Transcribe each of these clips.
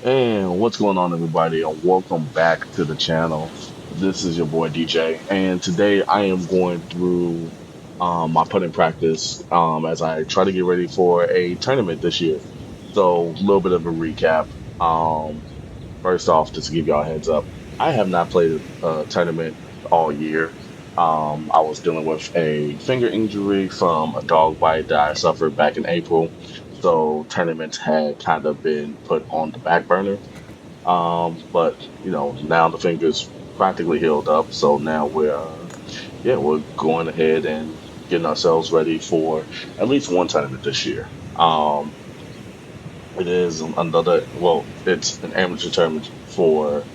And what's going on, everybody? And welcome back to the channel. This is your boy DJ, and today I am going through my putting practice as I try to get ready for a tournament this year. So, a little bit of a recap. Um, First off, just to give y'all a heads up, I have not played a tournament all year. I was dealing with a finger injury from a dog bite that I suffered back in April, so tournaments had kind of been put on the back burner. But now the finger's practically healed up, so now we're going ahead and getting ourselves ready for at least one tournament this year. It is it's an amateur tournament for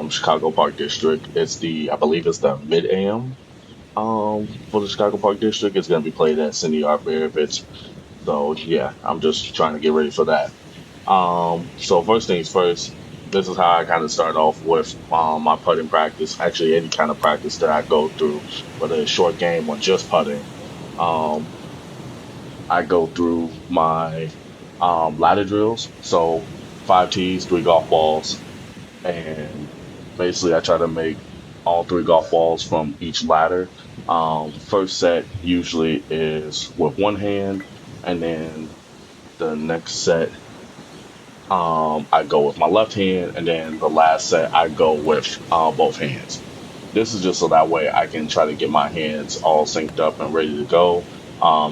Chicago Park District. I believe it's the mid AM for the Chicago Park District. It's going to be played at Cindy Art It's So yeah, I'm just trying to get ready for that. So first things first, this is how I kind of start off with my putting practice. Actually, any kind of practice that I go through, whether it's short game or just putting. Um, I go through my ladder drills. So 5 tees, 3 golf balls, and basically I try to make all 3 golf balls from each ladder. First set usually is with one hand, and then the next set I go with my left hand, and then the last set I go with both hands. This is just so that way I can try to get my hands all synced up and ready to go.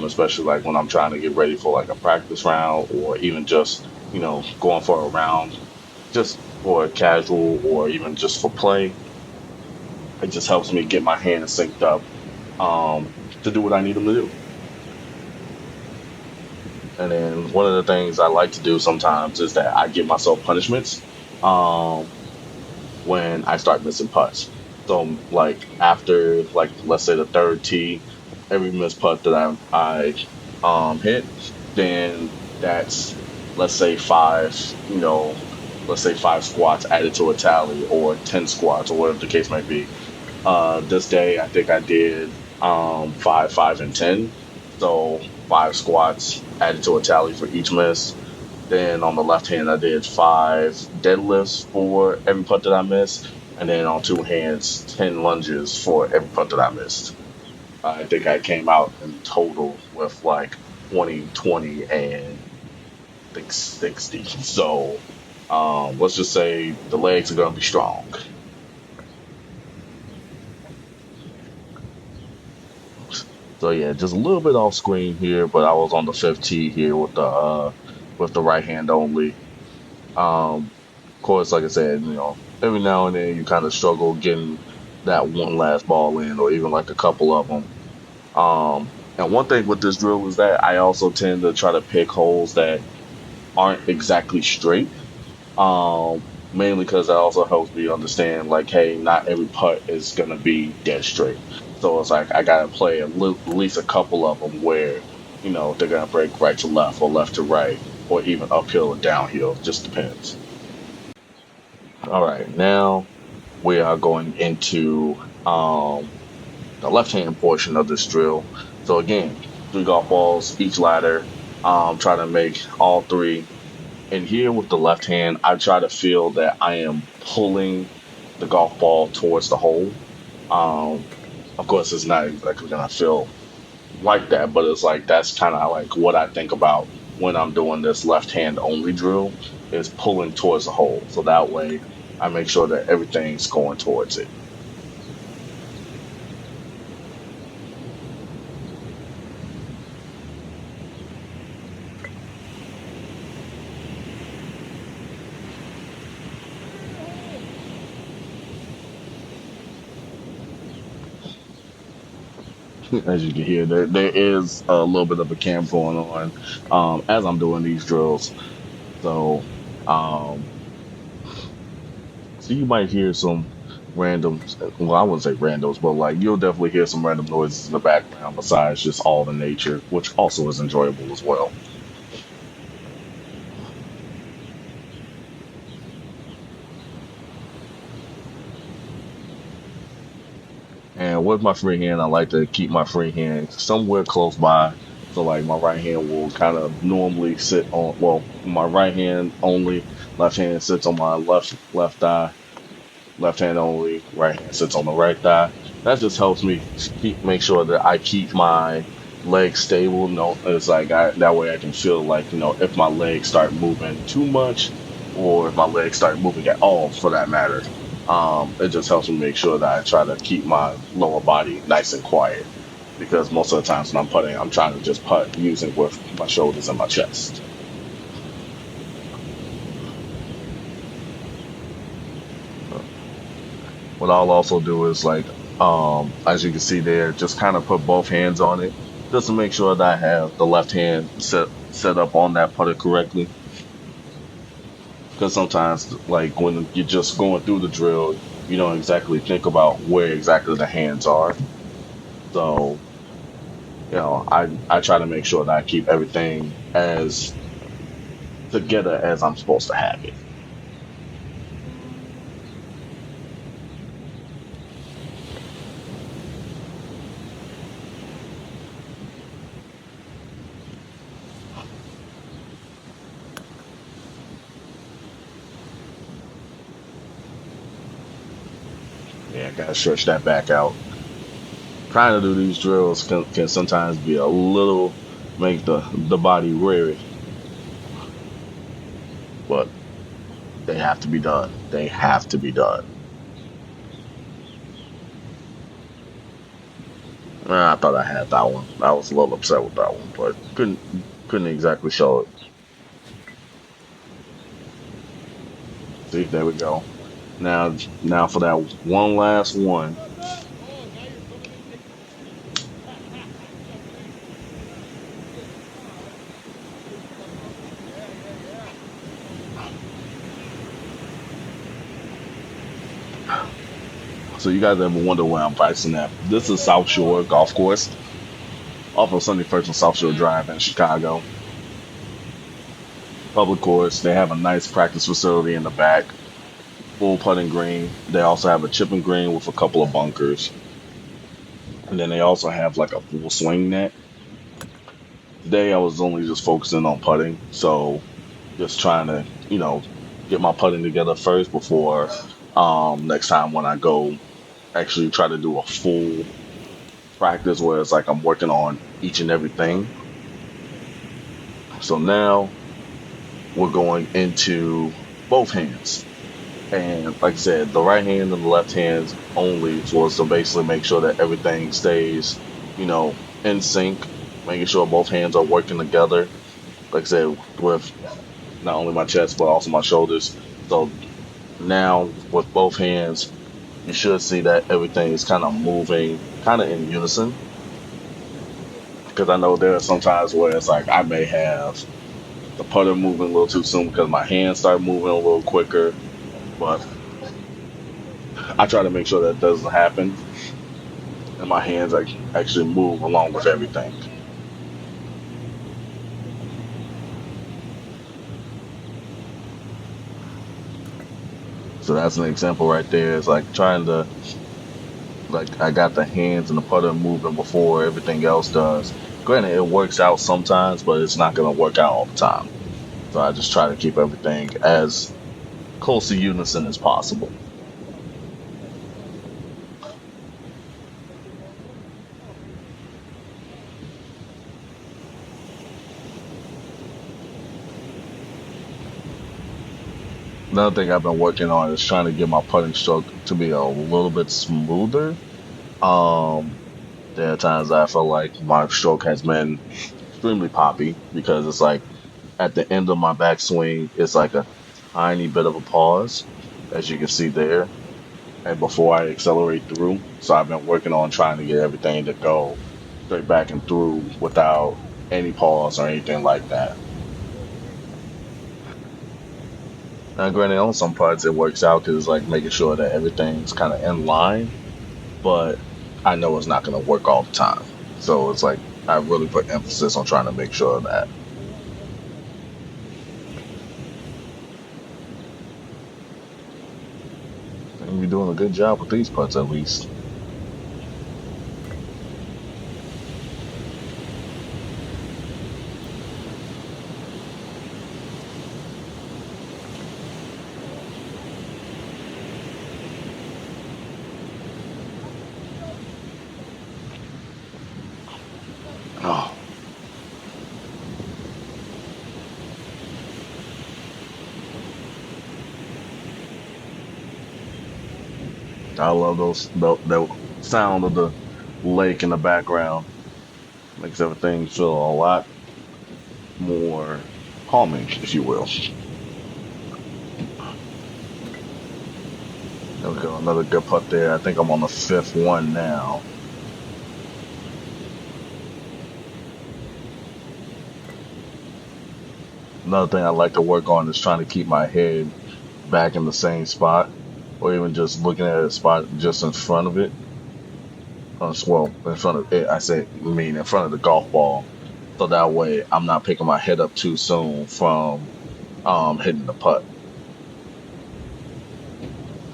Especially like when I'm trying to get ready for like a practice round, or even just going for a round, just for casual or even just for play. It just helps me get my hands synced up to do what I need them to do. And then one of the things I like to do sometimes is that I give myself punishments. Um, when I start missing putts. So like after, like, let's say the third tee, every missed putt that I hit, then that's, let's say five, let's say 5 squats added to a tally, or 10 squats, or whatever the case might be. This day I think I did 5, 5, and 10. So 5 squats added to a tally for each miss. Then on the left hand, I did 5 deadlifts for every putt that I missed, and then on 2 hands, 10 lunges for every putt that I missed. I think I came out in total with like 20, 20, and I think 60. So let's just say the legs are gonna be strong. So yeah, just a little bit off screen here, but I was on the fifth tee here with the right hand only. Of course, like I said, every now and then you kind of struggle getting that one last ball in, or even like a couple of them. And one thing with this drill is that I also tend to try to pick holes that aren't exactly straight. Mainly because that also helps me understand, like, hey, not every putt is gonna be dead straight. So it's like I gotta play at least a couple of them where, they're gonna break right to left, or left to right, or even uphill or downhill. Just depends. All right, now we are going into the left hand portion of this drill. So again, 3 golf balls, each ladder. Try to make all three. And here with the left hand, I try to feel that I am pulling the golf ball towards the hole. Um, of course, it's not exactly gonna feel like that, but it's like that's kind of like what I think about when I'm doing this left hand only drill, is pulling towards the hole. So that way I make sure that everything's going towards it. As you can hear, there is a little bit of a cam going on as I'm doing these drills. So, um, so you might hear some random, well, I wouldn't say randos, but like you'll definitely hear some random noises in the background besides just all the nature, which also is enjoyable as well. And with my free hand, I like to keep my free hand somewhere close by, So like my right hand will kind of normally sit on, well, my right hand only, left hand sits on my left thigh, left hand only, right hand sits on the right thigh. That just helps me make sure that I keep my legs stable. No, it's like that way I can feel like, if my legs start moving too much, or if my legs start moving at all, for that matter. It just helps me make sure that I try to keep my lower body nice and quiet, because most of the times when I'm putting, I'm trying to just putt using with my shoulders and my chest. What I'll also do is like, as you can see there, just kind of put both hands on it, just to make sure that I have the left hand set up on that putter correctly. Because sometimes, like when you're just going through the drill, you don't exactly think about where exactly the hands are. So, I try to make sure that I keep everything as together as I'm supposed to have it. Yeah, I gotta stretch that back out. Trying to do these drills can sometimes be a little, make the body weary, but they have to be done. They have to be done. I thought I had that one. I was a little upset with that one, but couldn't exactly show it. See, there we go. Now for that one last one. So you guys ever wonder where I'm practicing at? This is South Shore Golf Course off of Sunday First and South Shore Drive in Chicago. Public course. They have a nice practice facility in the back, full putting green. They also have a chipping green with a couple of bunkers. And then they also have like a full swing net. Today I was only just focusing on putting, so just trying to, get my putting together first before next time when I go actually try to do a full practice where it's like I'm working on each and everything. So now we're going into both hands. And like I said, the right hand and the left hands only was to basically make sure that everything stays, in sync, making sure both hands are working together. Like I said, with not only my chest but also my shoulders. So now with both hands, you should see that everything is kind of moving, kind of in unison. Because I know there are some times where it's like I may have the putter moving a little too soon because my hands start moving a little quicker. But I try to make sure that doesn't happen, and my hands actually move along with everything. So that's an example right there. It's like trying to, like, I got the hands and the putter moving before everything else does. Granted, it works out sometimes, but it's not going to work out all the time. So I just try to keep everything as close to unison as possible. Another thing I've been working on is trying to get my putting stroke to be a little bit smoother. Um, there are times I feel like my stroke has been extremely poppy because it's like at the end of my backswing, it's like a tiny bit of a pause, as you can see there, and before I accelerate through. So I've been working on trying to get everything to go straight back and through without any pause or anything like that. Now, granted, on some parts it works out because it's like making sure that everything's kind of in line, but I know it's not going to work all the time. So it's like I really put emphasis on trying to make sure of that. I think we're doing a good job with these putts at least. I love the sound of the lake in the background. Makes everything feel a lot more calming, if you will. There we go, another good putt there. I think I'm on the fifth one now. Another thing I like to work on is trying to keep my head back in the same spot, or even just looking at a spot just in front of it. Well, in front of it, I mean in front of the golf ball, so that way I'm not picking my head up too soon from hitting the putt.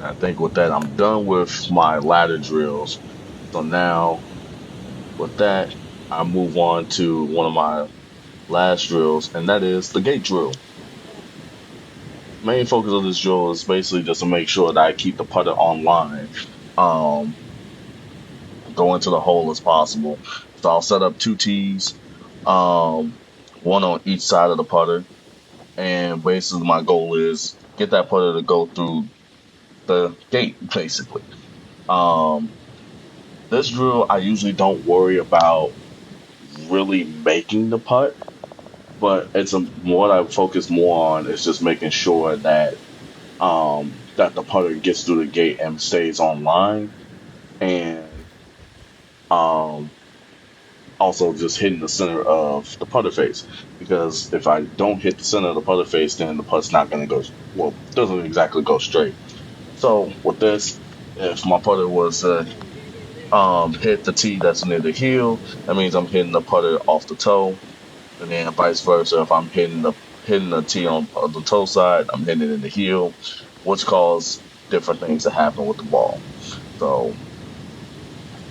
I think with that, I'm done with my ladder drills. So now with that, I move on to one of my last drills, and that is the gate drill. Main focus of this drill is basically just to make sure that I keep the putter online, um, go into the hole as possible. So I'll set up two tees, um, one on each side of the putter, and basically my goal is get that putter to go through the gate, basically. Um, this drill, I usually don't worry about really making the putt, but what I focus more on is just making sure that that the putter gets through the gate and stays online, and um also just hitting the center of the putter face. Because if I don't hit the center of the putter face, then the putt's not going to go, well, doesn't exactly go straight. So with this, if my putter was hit the tee that's near the heel, that means I'm hitting the putter off the toe, and then vice versa. If I'm hitting the tee on the toe side, I'm hitting it in the heel, which cause different things to happen with the ball. So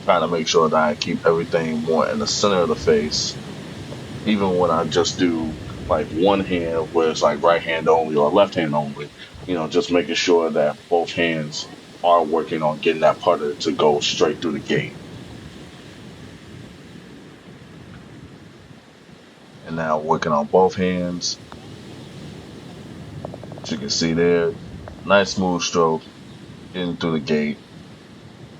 trying to make sure that I keep everything more in the center of the face, even when I just do like one hand where it's like right hand only or left hand only, just making sure that both hands are working on getting that putter to go straight through the gate. And now working on both hands, as you can see there, nice smooth stroke, getting through the gate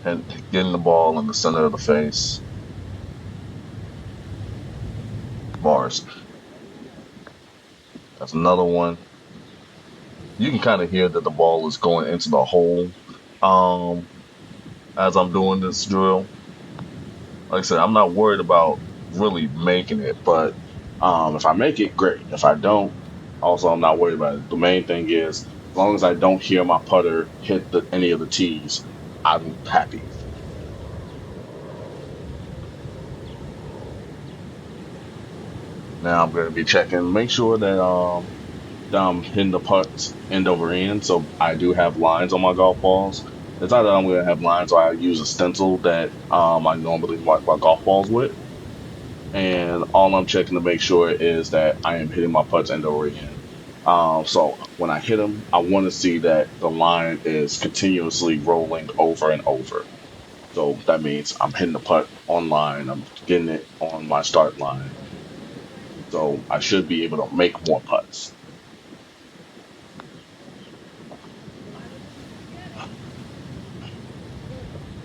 and getting the ball in the center of the face. Bars. That's another one. You can kind of hear that the ball is going into the hole um, as I'm doing this drill. Like I said, I'm not worried about really making it, but if I make it, great. If I don't, also I'm not worried about it. The main thing is, as long as I don't hear my putter hit any of the tees, I'm happy. Now I'm going to be checking, make sure that I'm hitting the putts end over end. So I do have lines on my golf balls. It's not that I'm going to have lines, or I use a stencil that I normally mark my golf balls with. And all I'm checking to make sure is that I am hitting my putts end over end. So when I hit them, I want to see that the line is continuously rolling over and over. So that means I'm hitting the putt on line, I'm getting it on my start line. So I should be able to make more putts.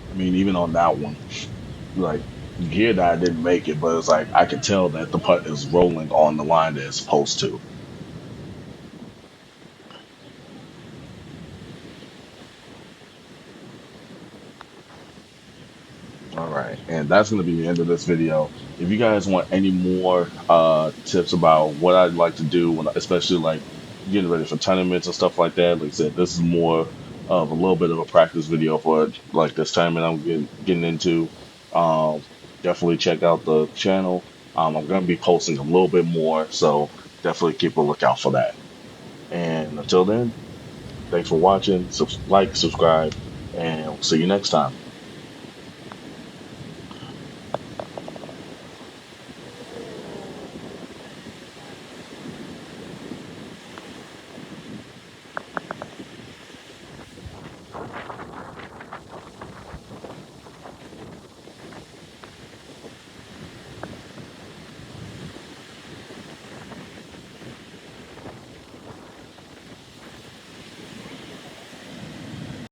I mean, even on that one, like you hear that I didn't make it, but it's like I could tell that the putt is rolling on the line that it's supposed to. All right, and that's going to be the end of this video. If you guys want any more tips about what I'd like to do, especially like getting ready for tournaments and stuff like that, like I said, this is more of a little bit of a practice video for like this tournament I'm getting into. Um, Definitely check out the channel. I'm going to be posting a little bit more, so definitely keep a lookout for that. And until then, thanks for watching. Like, subscribe, and we'll see you next time.